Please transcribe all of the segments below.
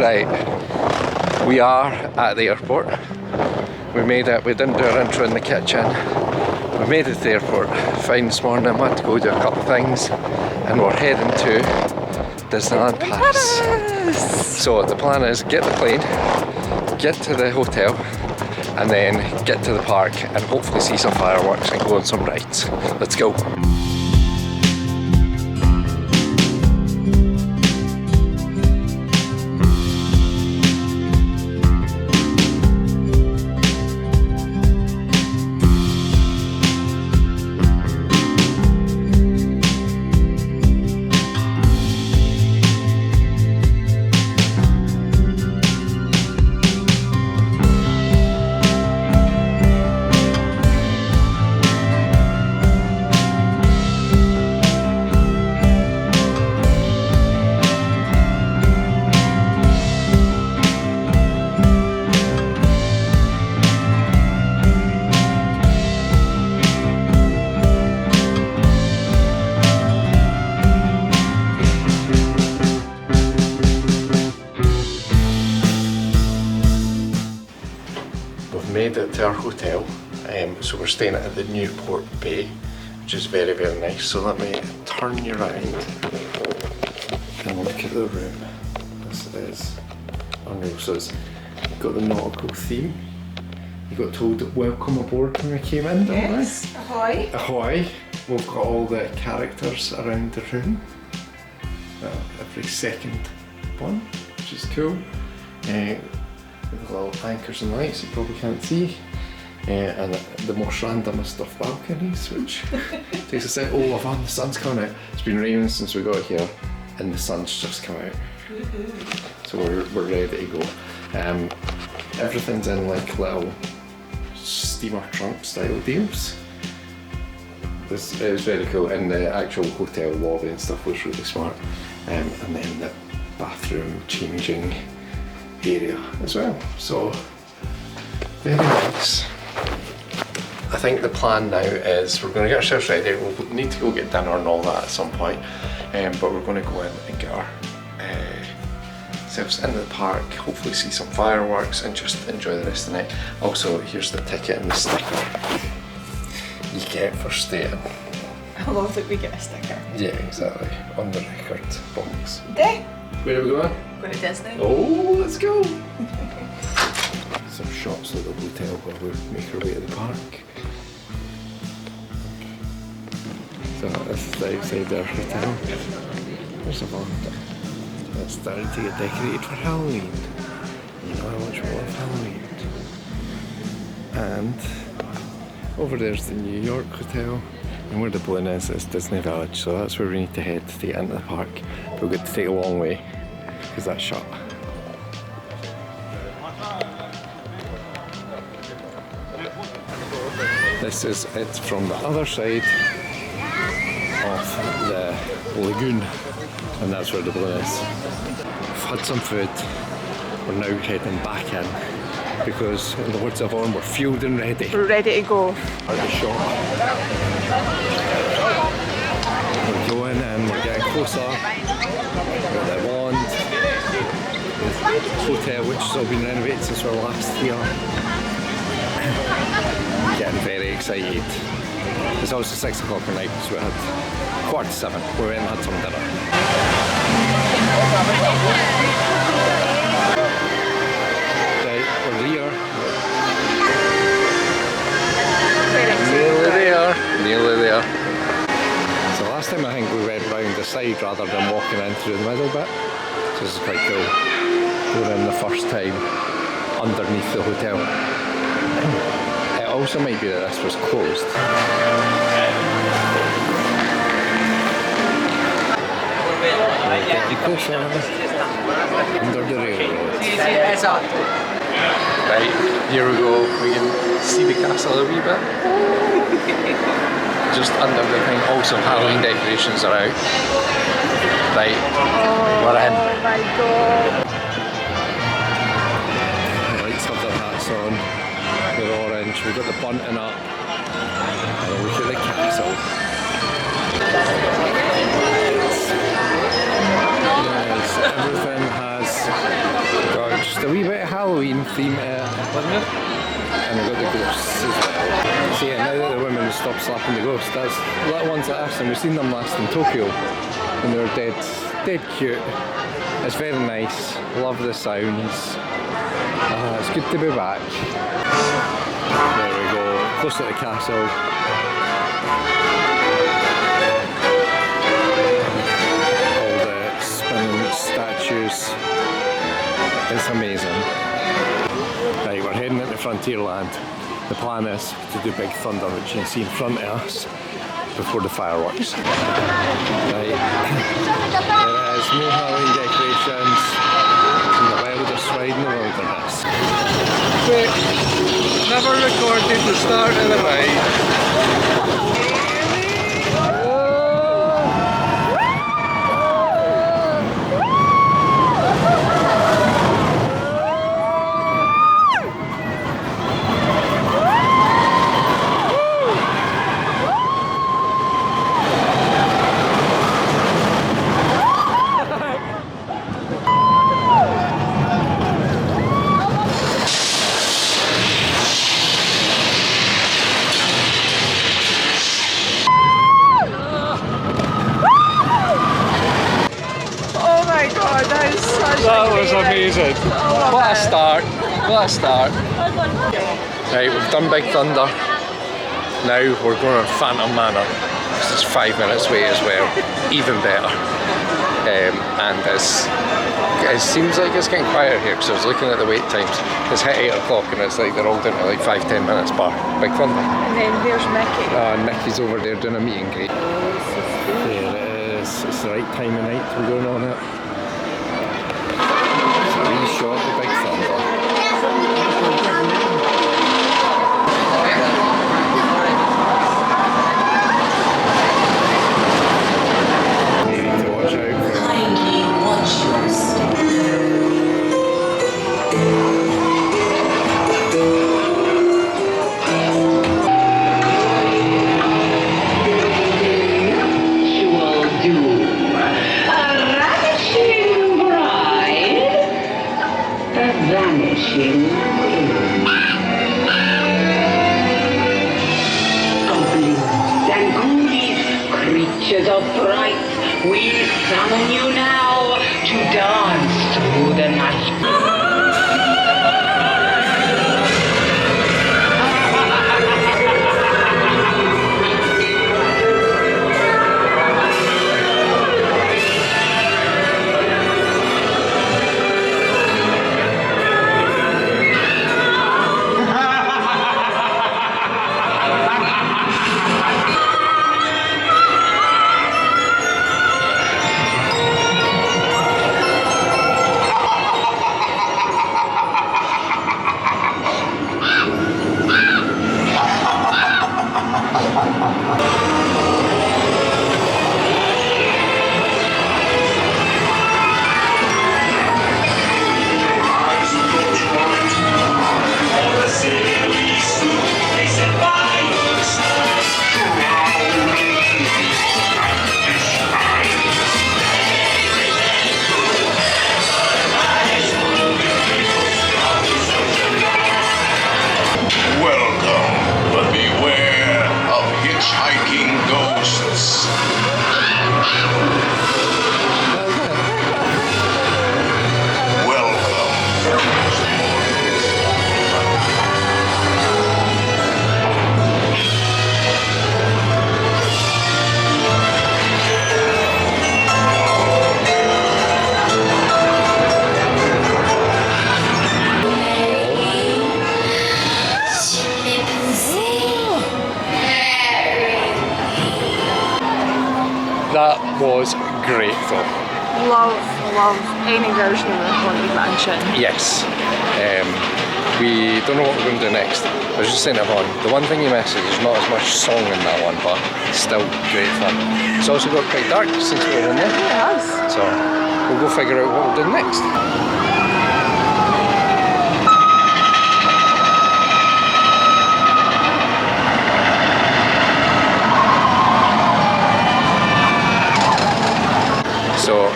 Right, we are at the airport. We made it, we didn't do our intro in the kitchen. We made it to the airport fine this morning. I had to go do a couple of things and we're heading to Disneyland Paris. So the plan is get the plane, get to the hotel and then get to the park and hopefully see some fireworks and go on some rides. Let's go. Made it to our hotel, so we're staying at the Newport Bay, which is very, very nice. So let me turn you around and look at the room. This is unreal. So it's got the nautical theme. You got told welcome aboard when we came in, didn't we? Yes, ahoy. Ahoy. We've got all the characters around the room. Every second one, which is cool. With little anchors and lights you probably can't see, and the most randomest of balconies, which takes us out. Oh, the sun's coming out. It's been raining since we got here, and the sun's just come out. So we're ready to go. Everything's in like little steamer trunk style deals. This is very cool, and the actual hotel lobby and stuff was really smart. And then the bathroom changing area as well, so very nice. I think the plan now is we're going to get ourselves ready. We'll need to go get dinner and all that at some point, but we're going to go in and get ourselves into the park, hopefully see some fireworks and just enjoy the rest of the night. Also, here's the ticket and the sticker you get for staying. I love that we get a sticker. Yeah, exactly, on the record box. Day. Where are we going? Going to Disney. Oh, let's go! Some shots of the hotel while we make our way to the park. So this is the outside of our hotel. There's a van that's starting to get decorated for Halloween. You know how much we love Halloween. And over there's the New York Hotel. And where the balloon is Disney Village, so that's where we need to head to get into the park. We'll get to take a long way, because that's shut. This is it from the other side of the lagoon, and that's where the balloon is. We've had some food, we're now heading back in, because in the words of Yvonne, we're fueled and ready. We're ready to go. At the shop. We're going and we're getting closer. We're at the wand. The hotel, which has all been renovated since we were last here. Getting very excited. It's also 6 o'clock at night, so we had 7:15. We went and had some dinner. Right, we're here. Nearly there. So last time I think we went round the side rather than walking in through the middle bit. So this is quite cool. Going in the first time underneath the hotel. It also might be that this was closed. Getting closer under the railroad. Right, here we go. We can see the castle a wee bit. Just under the thing. Also, Halloween decorations are out. Right, we're in. Oh my god. The lights have their hats on. They're orange. We've got the bunting up. And a look at the castle. Yes, everything has a wee bit of Halloween theme and we've got the ghosts as well. See, now that the women have stopped slapping the ghosts, that's little ones like us, and we've seen them last in Tokyo and they were dead cute. It's very nice, love the sounds. It's good to be back. There we go, close to the castle. All the spinning statues. It's amazing. Right, we're heading into Frontierland. The plan is to do Big Thunder, which you can see in front of us before the fireworks. Right. There is more Halloween decorations and the wildest ride in the wilderness. Quick! Never recorded the start of the ride. That was amazing. What a start. What a start. Right, we've done Big Thunder. Now we're going to Phantom Manor. This is 5 minutes away as well. Even better. And it seems like it's getting quieter here because I was looking at the wait times. It's hit 8 o'clock and it's like they're all doing it like 5-10 minutes bar. Big Thunder. And then there's Mickey. And Mickey's over there doing a meet and greet. There it is. It's the right time of night we're going on it. Shot the Big Thunder. You need to watch out for kindly watch your step. Usual doom. A ravishing bride. A vanishing gloom. Goblins and ghoulies, creatures of fright, we summon you now to dance through the night. That was great though. Love any version of the Haunted Mansion. Yes. We don't know what we're going to do next. I was just saying to Yvonne, the one thing you miss is there's not as much song in that one, but still great fun. It's also got quite dark since we were in there. It has. So we'll go figure out what we'll do next. So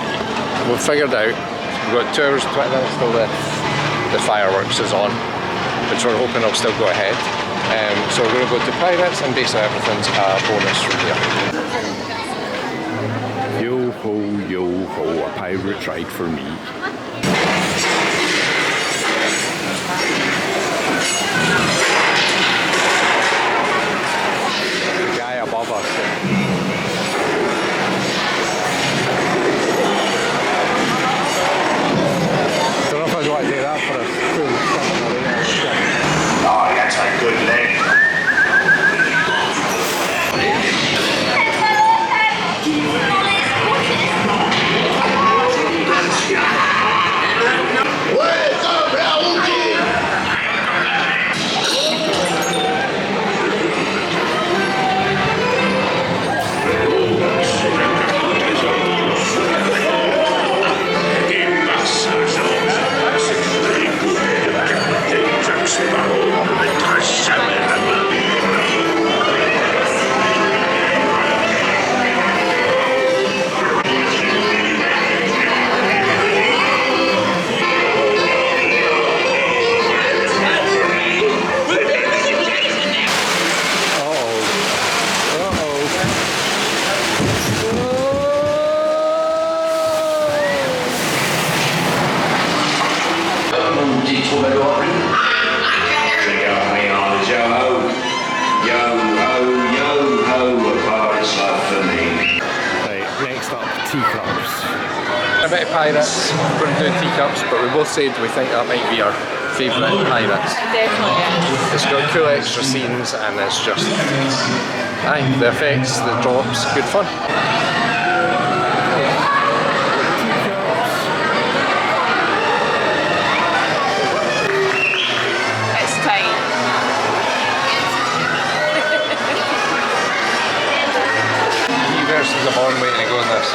we've figured out, we've got 2 hours and 20 minutes till the the fireworks is on, which we're hoping will still go ahead. So we're going to go to Pirates, and basically everything's a bonus from here. Yo ho, a pirate ride for me. The guy above us. Don't know if I'd want to do that for us. Oh, that's a good leg. A bit of Pirates, we're going to do teacups, but we both said we think that might be our favourite Pirates. Definitely. It's got cool extra scenes, and it's just, the effects, the drops, good fun. It's time. Me versus a Bond waiting to go on this.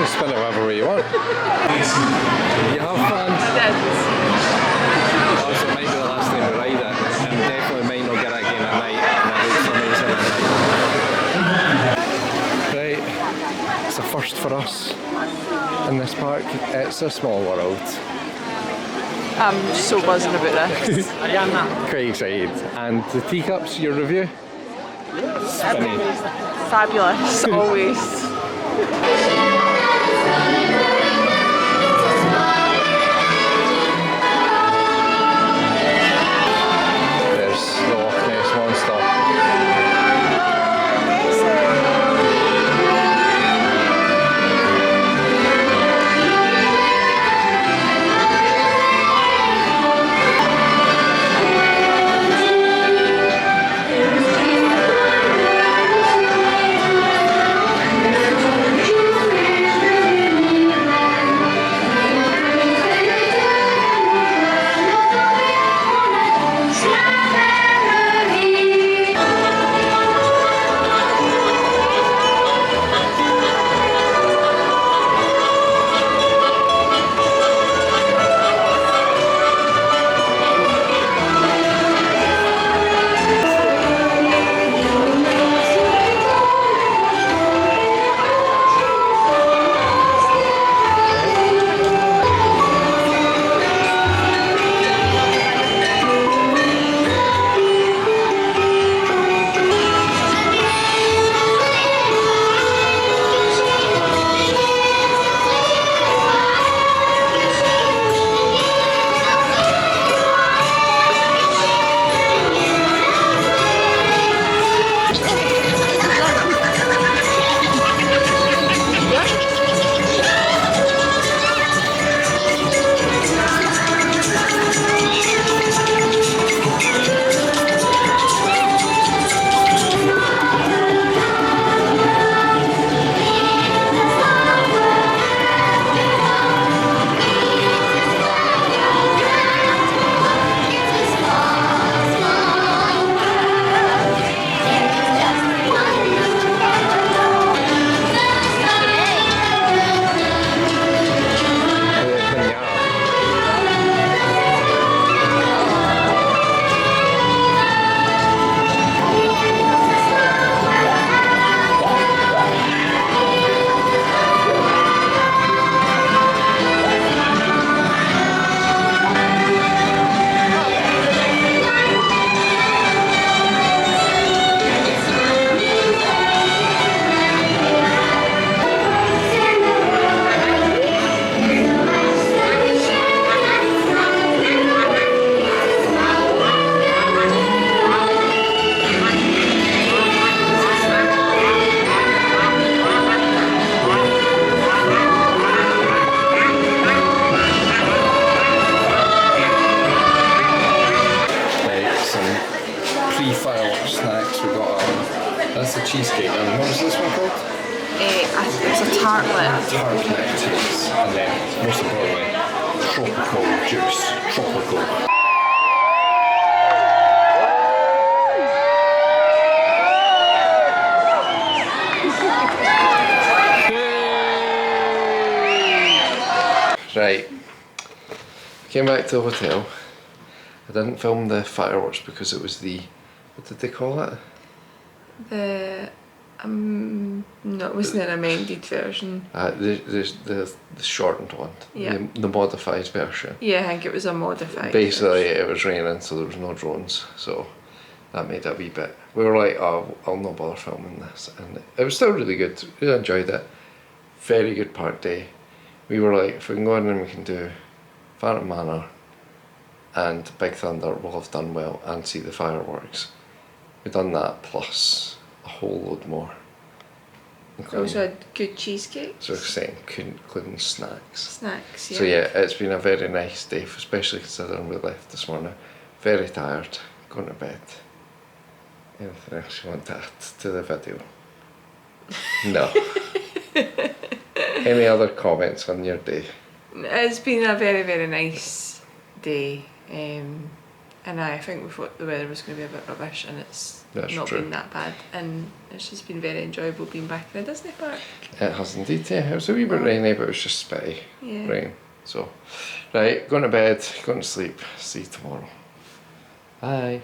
Spin it whatever way you want. You have fun. Also, it might be the last time we ride it, and we definitely might not get it again at night, and it looks amazing at night. Right, it's a first for us in this park. It's a small world. I'm so buzzing about this. Quite excited. And the teacups, your review? Spinny. Fabulous, always. There's the Loch Ness Monster. 3 fireworks snacks. We got that's the cheesecake, and what was this one called? It's a tartlet. Tartlet cheese, and then most importantly, tropical juice. Tropical. Right, came back to the hotel. I didn't film the fireworks because it was the, what did they call it? No, it wasn't an amended version. The shortened one, Yeah. the modified version. Yeah, I think it was a modified Basically, version. it was raining, so there was no drones, so that made it a wee bit. We were like, oh, I'll not bother filming this, and it was still really good. Really enjoyed it. Very good park day. We were like, if we can go in and we can do Phantom Manor and Big Thunder, we'll have done well, and see the fireworks. We've done that plus a whole load more. Also had good cheesecake. So saying, including snacks. Snacks, yeah. So yeah, it's been a very nice day, especially considering we left this morning. Very tired, going to bed. Anything else you want to add to the video? No. Any other comments on your day? It's been a very, very nice day. And I think we thought the weather was going to be a bit rubbish, and it's That's not true. been that bad. And it's just been very enjoyable being back in the Disney park. It has indeed, yeah. It was a wee bit rainy, but it was just spitty Yeah. rain. So, right, going to bed, going to sleep. See you tomorrow. Bye.